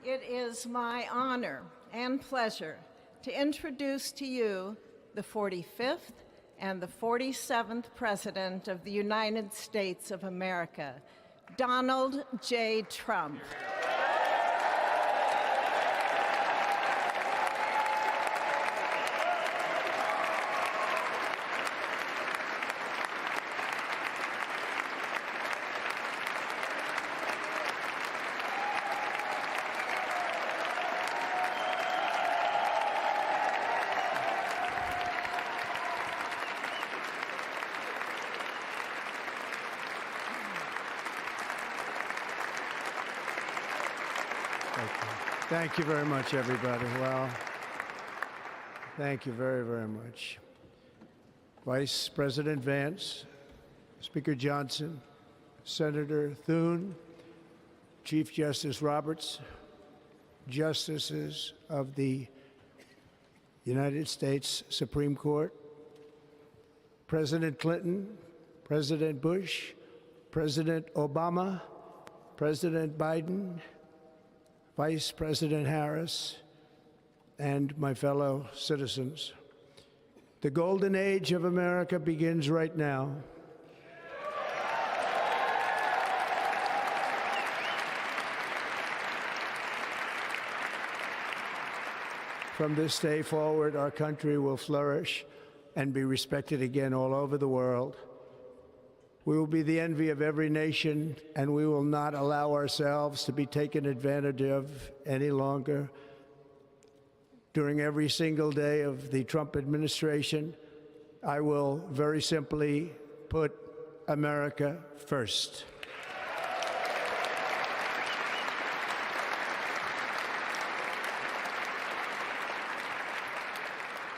It is my honor and pleasure to introduce to you the 45th and the 47th President of the United States of America, Donald J. Trump. Thank you very much, everybody. Well, thank you very, very much. Vice President Vance, Speaker Johnson, Senator Thune, Chief Justice Roberts, Justices of the United States Supreme Court, President Clinton, President Bush, President Obama, President Biden, Vice President Harris, and my fellow citizens. The golden age of America begins right now. From this day forward, our country will flourish and be respected again all over the world. We will be the envy of every nation, and we will not allow ourselves to be taken advantage of any longer. During every single day of the Trump administration, I will very simply put America first.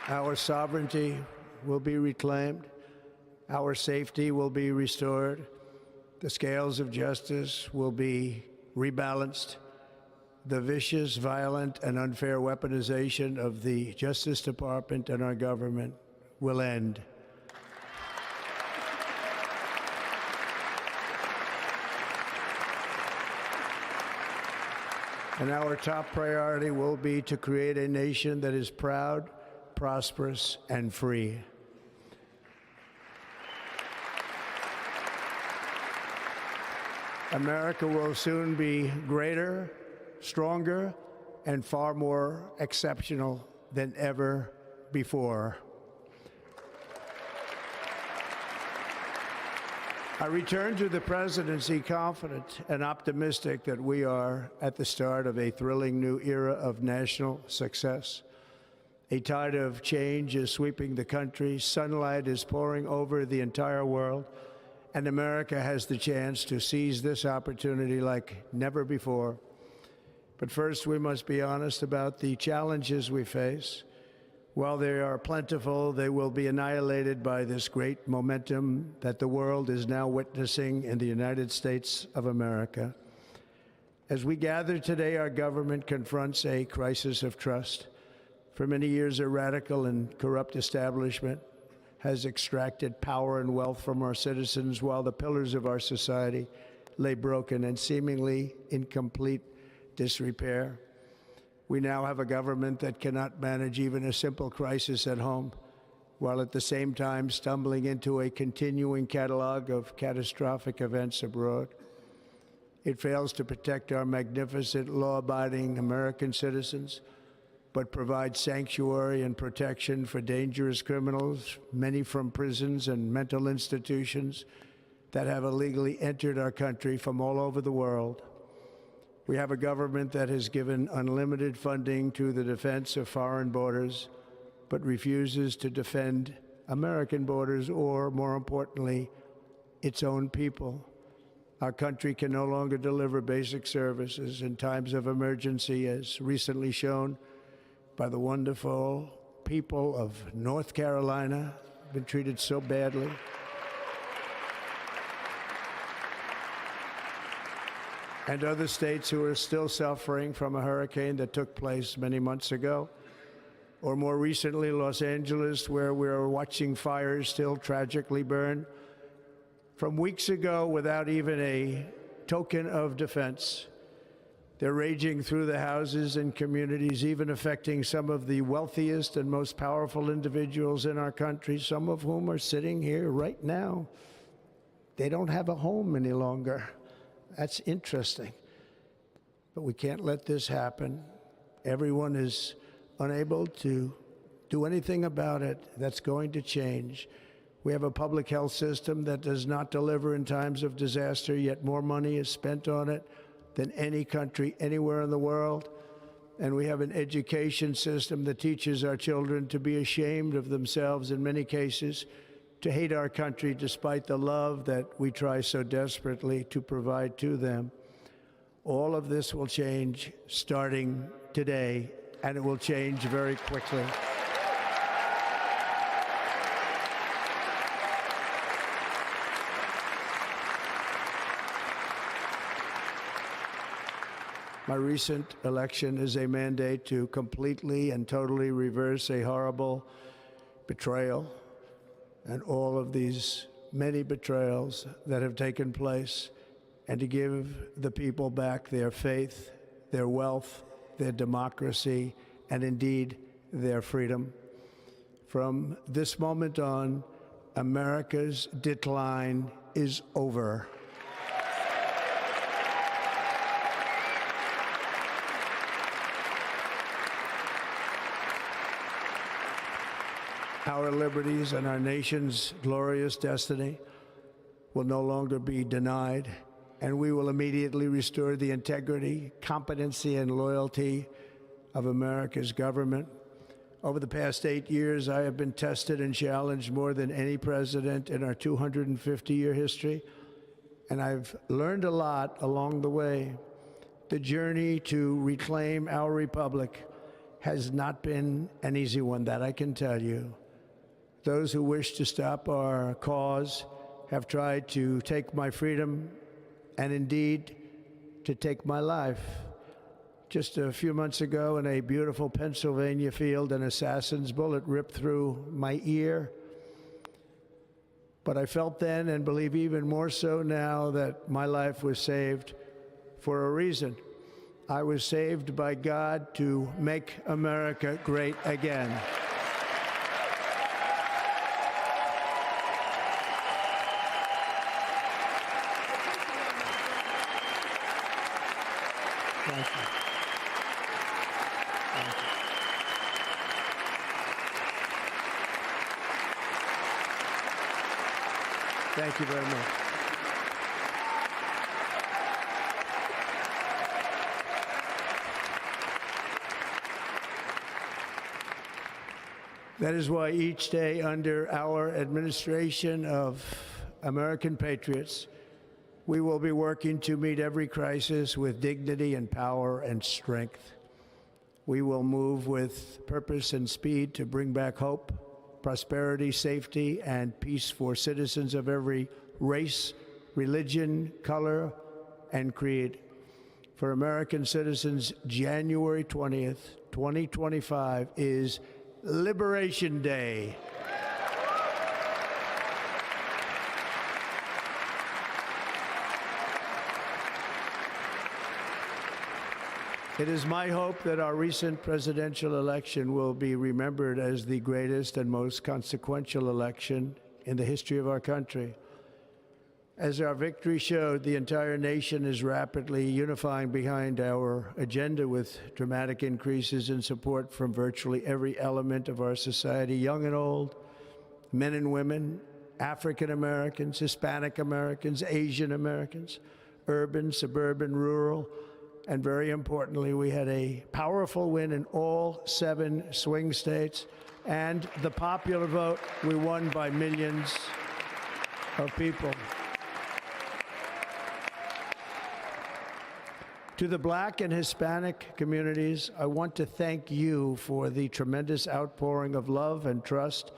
Our sovereignty will be reclaimed. Our safety will be restored. The scales of justice will be rebalanced. The vicious, violent, and unfair weaponization of the Justice Department and our government will end. And our top priority will be to create a nation that is proud, prosperous, and free. America will soon be greater, stronger, and far more exceptional than ever before. I return to the presidency confident and optimistic that we are at the start of a thrilling new era of national success. A tide of change is sweeping the country, sunlight is pouring over the entire world, and America has the chance to seize this opportunity like never before. But first, we must be honest about the challenges we face. While they are plentiful, they will be annihilated by this great momentum that the world is now witnessing in the United States of America. As we gather today, our government confronts a crisis of trust. For many years, a radical and corrupt establishment has extracted power and wealth from our citizens while the pillars of our society lay broken and seemingly in complete disrepair. We now have a government that cannot manage even a simple crisis at home, while at the same time stumbling into a continuing catalog of catastrophic events abroad. It fails to protect our magnificent, law-abiding American citizens, but provides sanctuary and protection for dangerous criminals, many from prisons and mental institutions that have illegally entered our country from all over the world. We have a government that has given unlimited funding to the defense of foreign borders, but refuses to defend American borders or, more importantly, its own people. Our country can no longer deliver basic services in times of emergency, as recently shown by the wonderful people of North Carolina, been treated so badly. And other states who are still suffering from a hurricane that took place many months ago. Or more recently, Los Angeles, where we're watching fires still tragically burn from weeks ago without even a token of defense. They're raging through the houses and communities, even affecting some of the wealthiest and most powerful individuals in our country, some of whom are sitting here right now. They don't have a home any longer. That's interesting. But we can't let this happen. Everyone is unable to do anything about it. That's going to change. We have a public health system that does not deliver in times of disaster, yet more money is spent on it than any country anywhere in the world. And we have an education system that teaches our children to be ashamed of themselves in many cases, to hate our country despite the love that we try so desperately to provide to them. All of this will change starting today, and it will change very quickly. My recent election is a mandate to completely and totally reverse a horrible betrayal and all of these many betrayals that have taken place, and to give the people back their faith, their wealth, their democracy, and indeed their freedom. From this moment on, America's decline is over. Our liberties and our nation's glorious destiny will no longer be denied, and we will immediately restore the integrity, competency, and loyalty of America's government. Over the past 8 years, I have been tested and challenged more than any president in our 250-year history, and I've learned a lot along the way. The journey to reclaim our republic has not been an easy one, that I can tell you. Those who wish to stop our cause have tried to take my freedom and indeed to take my life. Just a few months ago in a beautiful Pennsylvania field, an assassin's bullet ripped through my ear. But I felt then, and believe even more so now, that my life was saved for a reason. I was saved by God to make America great again. Thank you. Thank you. Thank you very much. That is why each day under our administration of American patriots, we will be working to meet every crisis with dignity and power and strength. We will move with purpose and speed to bring back hope, prosperity, safety, and peace for citizens of every race, religion, color, and creed. For American citizens, January 20th, 2025 is Liberation Day. It is my hope that our recent presidential election will be remembered as the greatest and most consequential election in the history of our country. As our victory showed, the entire nation is rapidly unifying behind our agenda with dramatic increases in support from virtually every element of our society, young and old, men and women, African Americans, Hispanic Americans, Asian Americans, urban, suburban, rural, and very importantly, we had a powerful win in all 7 swing states, and the popular vote, we won by millions of people. To the Black and Hispanic communities, I want to thank you for the tremendous outpouring of love and trust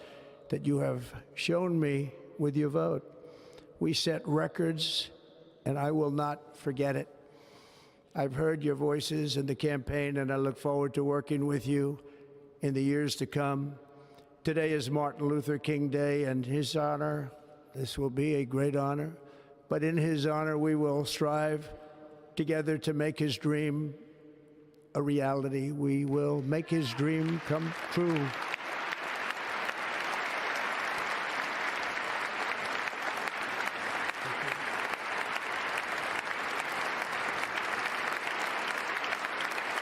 that you have shown me with your vote. We set records, and I will not forget it. I've heard your voices in the campaign, and I look forward to working with you in the years to come. Today is Martin Luther King Day, and his honor, this will be a great honor, but in his honor we will strive together to make his dream a reality. We will make his dream come true.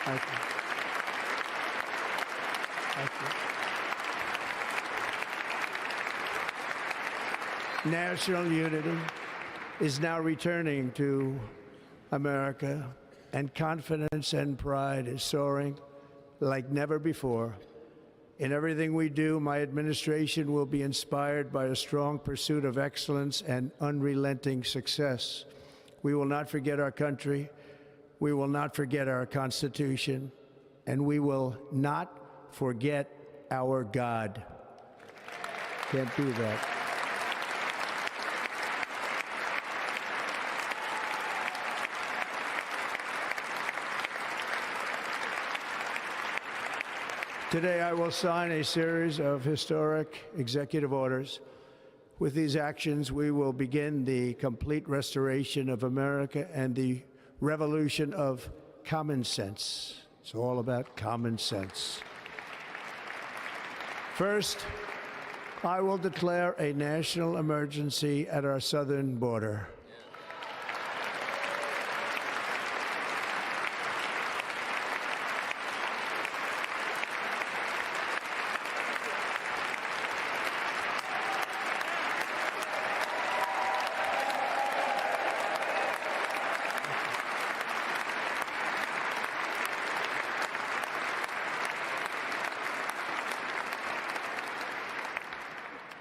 Thank you. Thank you. National unity is now returning to America, and confidence and pride is soaring like never before. In everything we do, my administration will be inspired by a strong pursuit of excellence and unrelenting success. We will not forget our country. We will not forget our Constitution, and we will not forget our God. Can't do that. Today, I will sign a series of historic executive orders. With these actions, we will begin the complete restoration of America and the revolution of common sense. It's all about common sense. First, I will declare a national emergency at our southern border.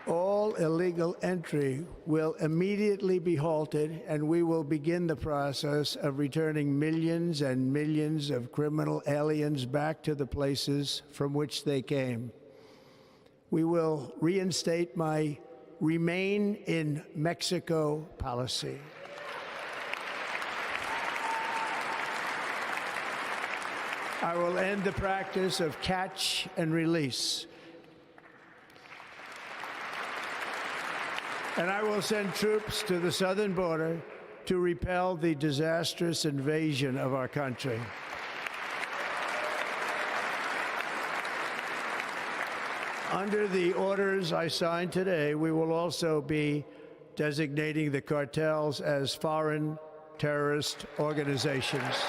All illegal entry will immediately be halted, and we will begin the process of returning millions and millions of criminal aliens back to the places from which they came. We will reinstate my Remain in Mexico policy. I will end the practice of catch and release. And I will send troops to the southern border to repel the disastrous invasion of our country. Under the orders I signed today, we will also be designating the cartels as foreign terrorist organizations.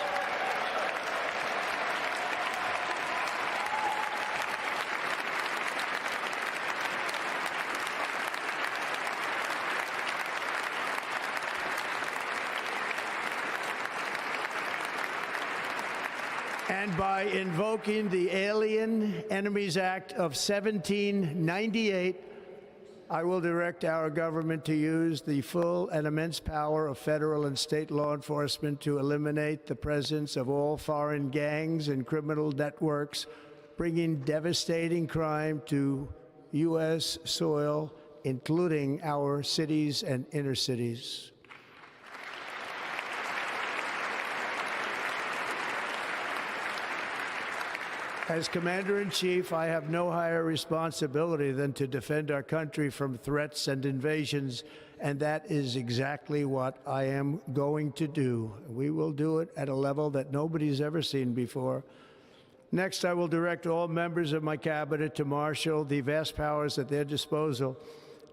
And by invoking the Alien Enemies Act of 1798, I will direct our government to use the full and immense power of federal and state law enforcement to eliminate the presence of all foreign gangs and criminal networks, bringing devastating crime to U.S. soil, including our cities and inner cities. As Commander-in-Chief, I have no higher responsibility than to defend our country from threats and invasions, and that is exactly what I am going to do. We will do it at a level that nobody's ever seen before. Next, I will direct all members of my cabinet to marshal the vast powers at their disposal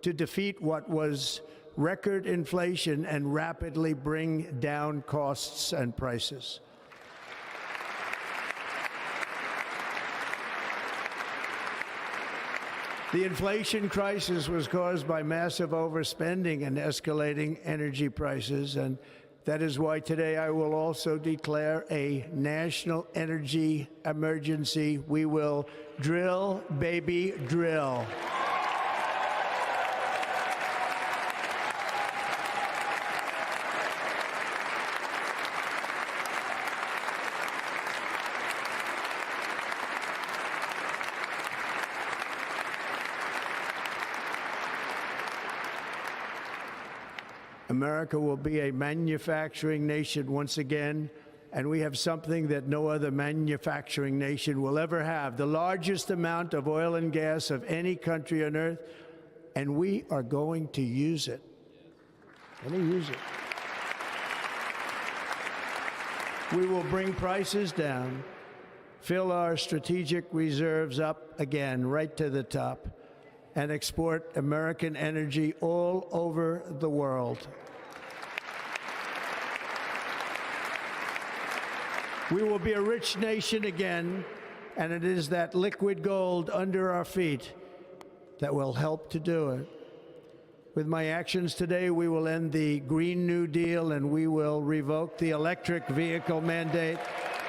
to defeat what was record inflation and rapidly bring down costs and prices. The inflation crisis was caused by massive overspending and escalating energy prices, and that is why today I will also declare a national energy emergency. We will drill, baby, drill. America will be a manufacturing nation once again, and we have something that no other manufacturing nation will ever have, the largest amount of oil and gas of any country on earth, and we are going to use it. Let me use it. We will bring prices down, fill our strategic reserves up again right to the top, and export American energy all over the world. We will be a rich nation again, and it is that liquid gold under our feet that will help to do it. With my actions today, we will end the Green New Deal and we will revoke the electric vehicle mandate,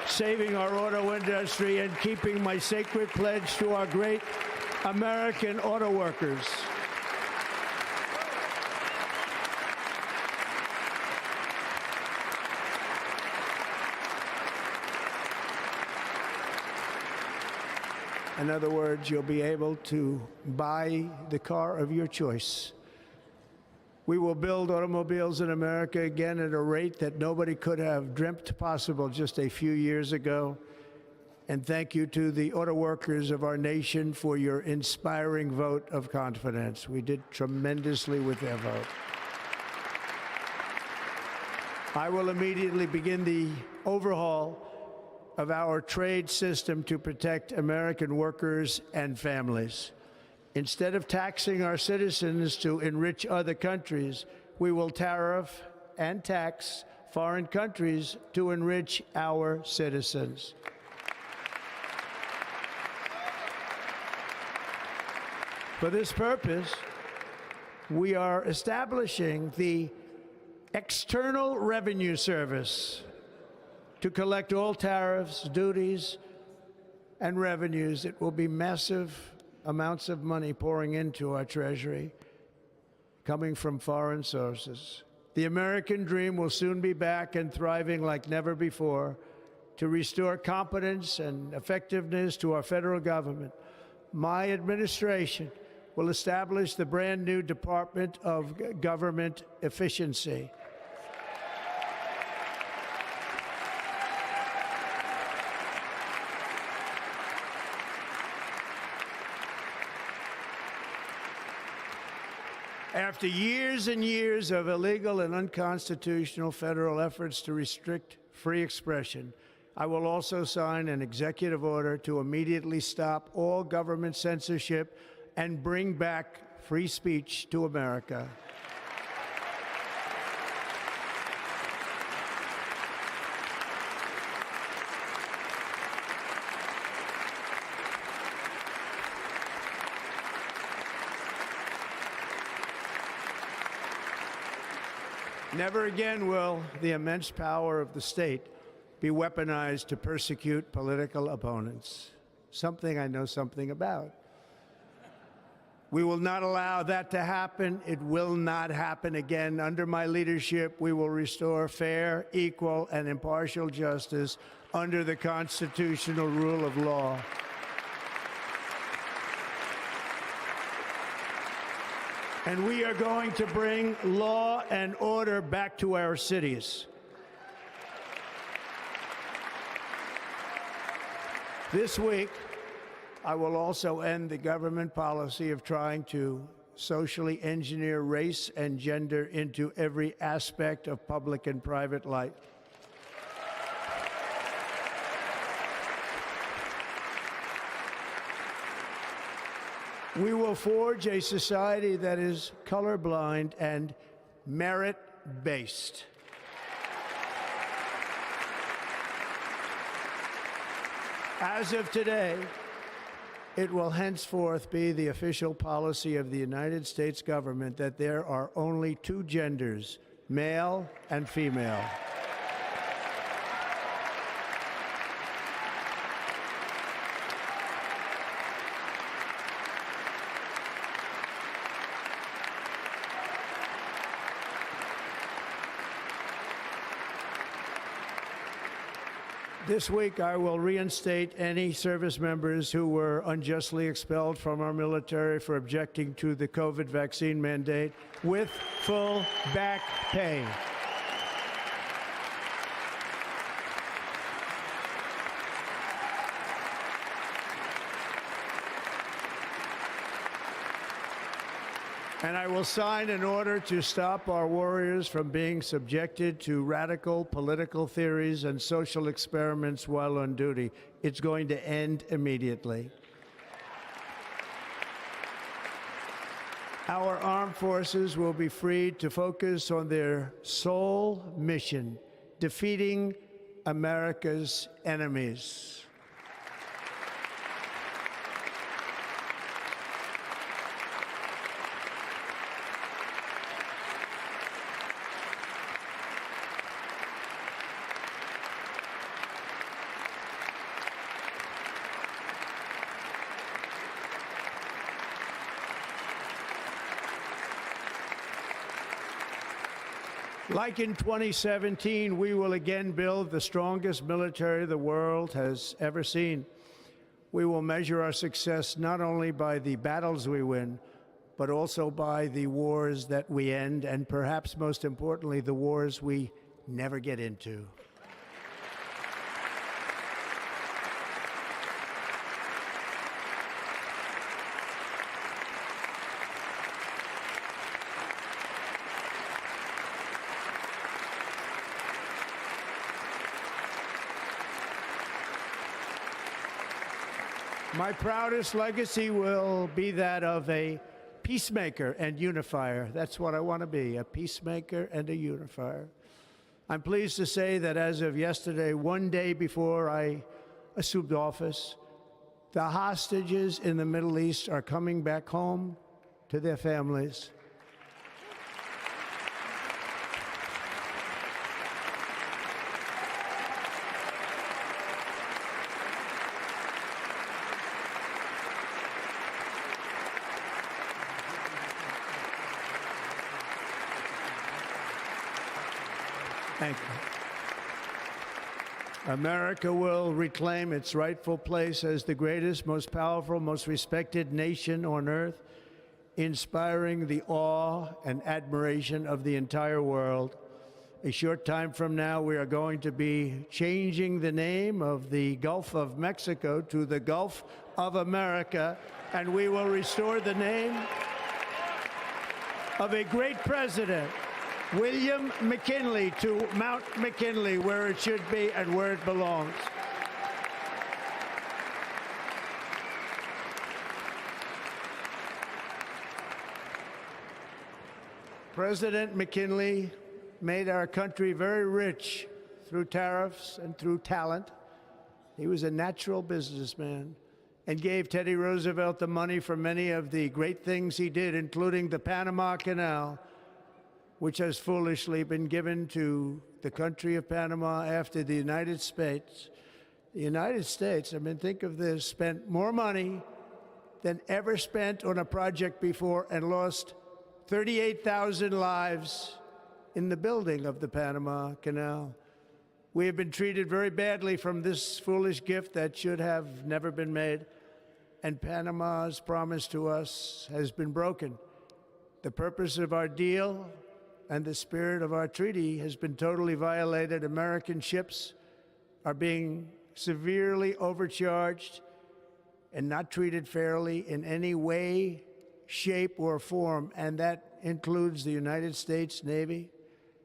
saving our auto industry and keeping my sacred pledge to our great American auto workers. In other words, you'll be able to buy the car of your choice. We will build automobiles in America again at a rate that nobody could have dreamt possible just a few years ago. And thank you to the auto workers of our nation for your inspiring vote of confidence. We did tremendously with their vote. I will immediately begin the overhaul of our trade system to protect American workers and families. Instead of taxing our citizens to enrich other countries, we will tariff and tax foreign countries to enrich our citizens. For this purpose, we are establishing the External Revenue Service to collect all tariffs, duties, and revenues. It will be massive amounts of money pouring into our treasury, coming from foreign sources. The American dream will soon be back and thriving like never before to restore competence and effectiveness to our federal government. My administration will establish the brand new Department of Government Efficiency. After years and years of illegal and unconstitutional federal efforts to restrict free expression, I will also sign an executive order to immediately stop all government censorship and bring back free speech to America. Never again will the immense power of the state be weaponized to persecute political opponents, something I know something about. We will not allow that to happen. It will not happen again. Under my leadership, we will restore fair, equal, and impartial justice under the constitutional rule of law. And we are going to bring law and order back to our cities. This week, I will also end the government policy of trying to socially engineer race and gender into every aspect of public and private life. We will forge a society that is colorblind and merit-based. As of today, it will henceforth be the official policy of the United States government that there are only two genders, male and female. This week, I will reinstate any service members who were unjustly expelled from our military for objecting to the COVID vaccine mandate with full back pay. And I will sign an order to stop our warriors from being subjected to radical political theories and social experiments while on duty. It's going to end immediately. Our armed forces will be freed to focus on their sole mission, defeating America's enemies. Like in 2017, we will again build the strongest military the world has ever seen. We will measure our success not only by the battles we win, but also by the wars that we end, and perhaps most importantly, the wars we never get into. My proudest legacy will be that of a peacemaker and unifier. That's what I want to be, a peacemaker and a unifier. I'm pleased to say that as of yesterday, one day before I assumed office, the hostages in the Middle East are coming back home to their families. Thank you. America will reclaim its rightful place as the greatest, most powerful, most respected nation on earth, inspiring the awe and admiration of the entire world. A short time from now, we are going to be changing the name of the Gulf of Mexico to the Gulf of America, and we will restore the name of a great president, William McKinley, to Mount McKinley, where it should be and where it belongs. President McKinley made our country very rich through tariffs and through talent. He was a natural businessman and gave Teddy Roosevelt the money for many of the great things he did, including the Panama Canal, which has foolishly been given to the country of Panama after the United States. The United States, I mean, think of this, spent more money than ever spent on a project before and lost 38,000 lives in the building of the Panama Canal. We have been treated very badly from this foolish gift that should have never been made, and Panama's promise to us has been broken. The purpose of our deal and the spirit of our treaty has been totally violated. American ships are being severely overcharged and not treated fairly in any way, shape, or form, and that includes the United States Navy.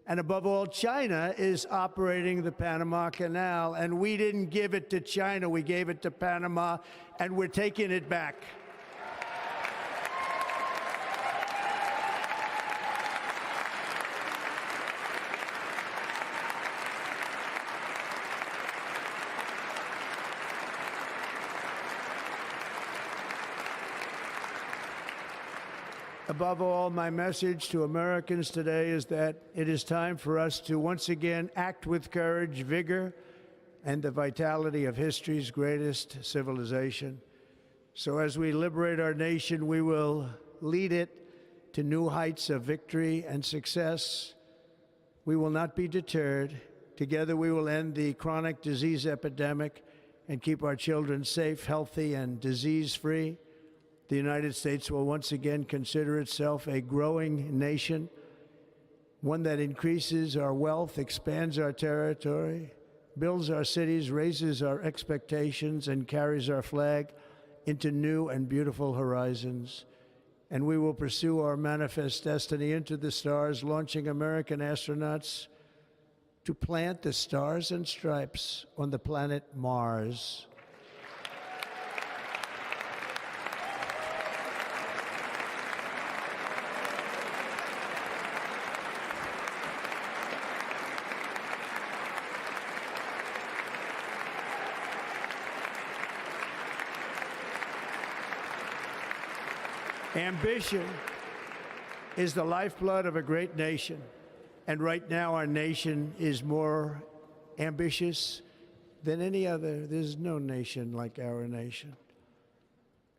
And above all, China is operating the Panama Canal, and we didn't give it to China, we gave it to Panama, and we're taking it back. Above all, my message to Americans today is that it is time for us to once again act with courage, vigor, and the vitality of history's greatest civilization. So as we liberate our nation, we will lead it to new heights of victory and success. We will not be deterred. Together we will end the chronic disease epidemic and keep our children safe, healthy, and disease-free. The United States will once again consider itself a growing nation, one that increases our wealth, expands our territory, builds our cities, raises our expectations, and carries our flag into new and beautiful horizons. and we will pursue our manifest destiny into the stars, launching American astronauts to plant the stars and stripes on the planet Mars. Ambition is the lifeblood of a great nation, and right now our nation is more ambitious than any other. There's no nation like our nation.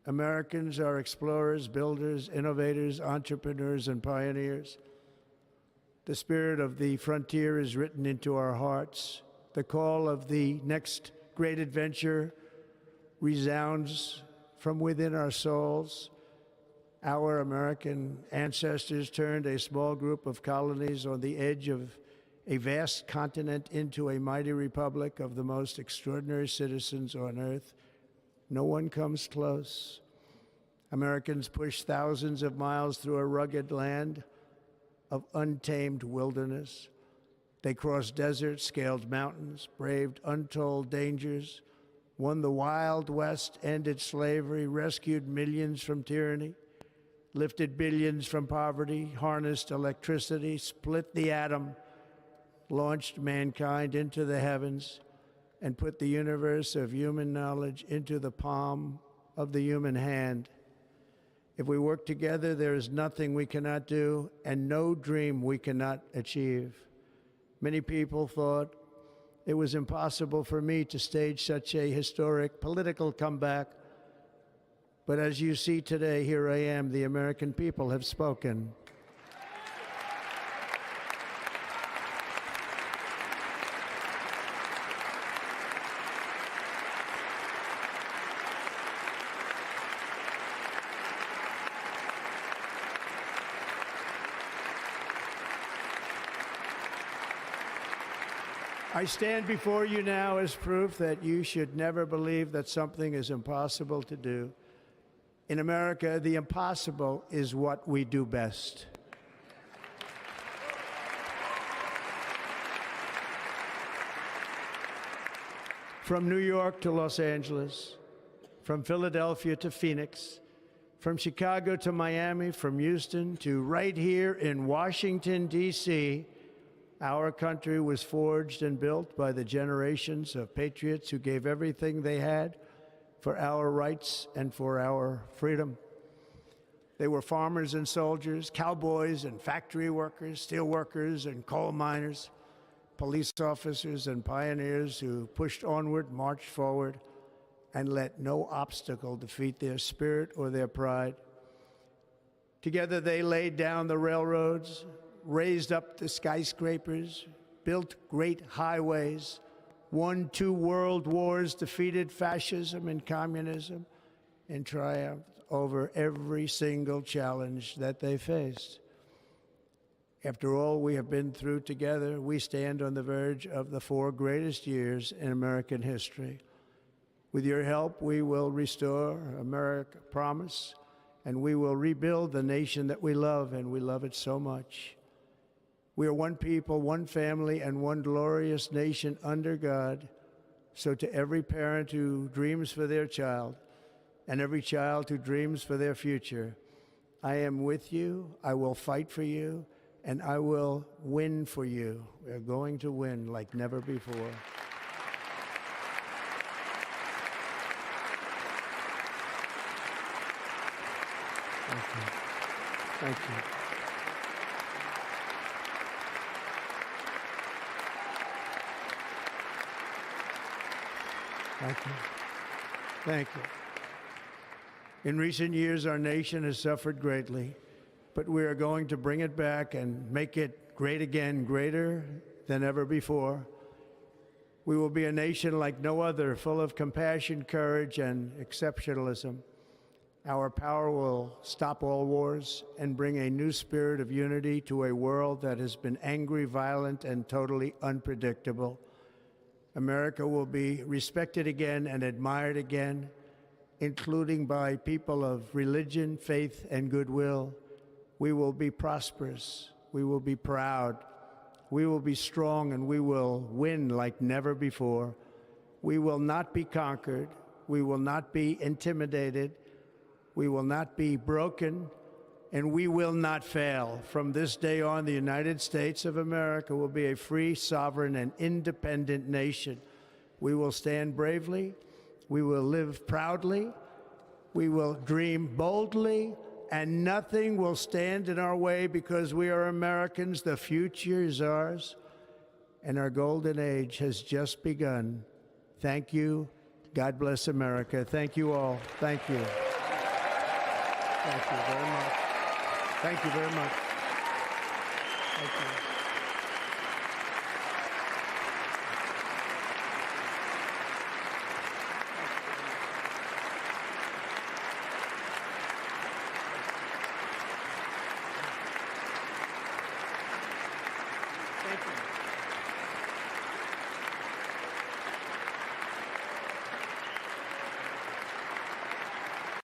Americans are explorers, builders, innovators, entrepreneurs, and pioneers. The spirit of the frontier is written into our hearts. The call of the next great adventure resounds from within our souls. Our American ancestors turned a small group of colonies on the edge of a vast continent into a mighty republic of the most extraordinary citizens on earth. No one comes close. Americans pushed thousands of miles through a rugged land of untamed wilderness. They crossed deserts, scaled mountains, braved untold dangers, won the Wild West, ended slavery, rescued millions from tyranny, lifted billions from poverty, harnessed electricity, split the atom, launched mankind into the heavens, and put the universe of human knowledge into the palm of the human hand. If we work together, there is nothing we cannot do and no dream we cannot achieve. Many people thought it was impossible for me to stage such a historic political comeback. But as you see today, here I am. The American people have spoken. I stand before you now as proof that you should never believe that something is impossible to do. In America, the impossible is what we do best. From New York to Los Angeles, from Philadelphia to Phoenix, from Chicago to Miami, from Houston to right here in Washington, D.C., our country was forged and built by the generations of patriots who gave everything they had for our rights and for our freedom. They were farmers and soldiers, cowboys and factory workers, steel workers and coal miners, police officers and pioneers who pushed onward, marched forward, and let no obstacle defeat their spirit or their pride. Together they laid down the railroads, raised up the skyscrapers, built great highways, won 2 world wars, defeated fascism and communism, and triumphed over every single challenge that they faced. After all we have been through together, we stand on the verge of the 4 greatest years in American history. With your help, we will restore America promise, and we will rebuild the nation that we love, and we love it so much. We are one people, one family, and one glorious nation under God. So to every parent who dreams for their child, and every child who dreams for their future, I am with you, I will fight for you, and I will win for you. We are going to win like never before. Thank you. Thank you. Thank you. Thank you. In recent years, our nation has suffered greatly, but we are going to bring it back and make it great again, greater than ever before. We will be a nation like no other, full of compassion, courage, and exceptionalism. Our power will stop all wars and bring a new spirit of unity to a world that has been angry, violent, and totally unpredictable. America will be respected again and admired again, including by people of religion, faith, and goodwill. We will be prosperous. We will be proud. We will be strong, and we will win like never before. We will not be conquered. We will not be intimidated. We will not be broken, and we will not fail. From this day on, the United States of America will be a free, sovereign, and independent nation. We will stand bravely. We will live proudly. We will dream boldly, and nothing will stand in our way because we are Americans. The future is ours, and our golden age has just begun. Thank you. God bless America. Thank you all. Thank you. Thank you very much. Thank you very much. Thank you.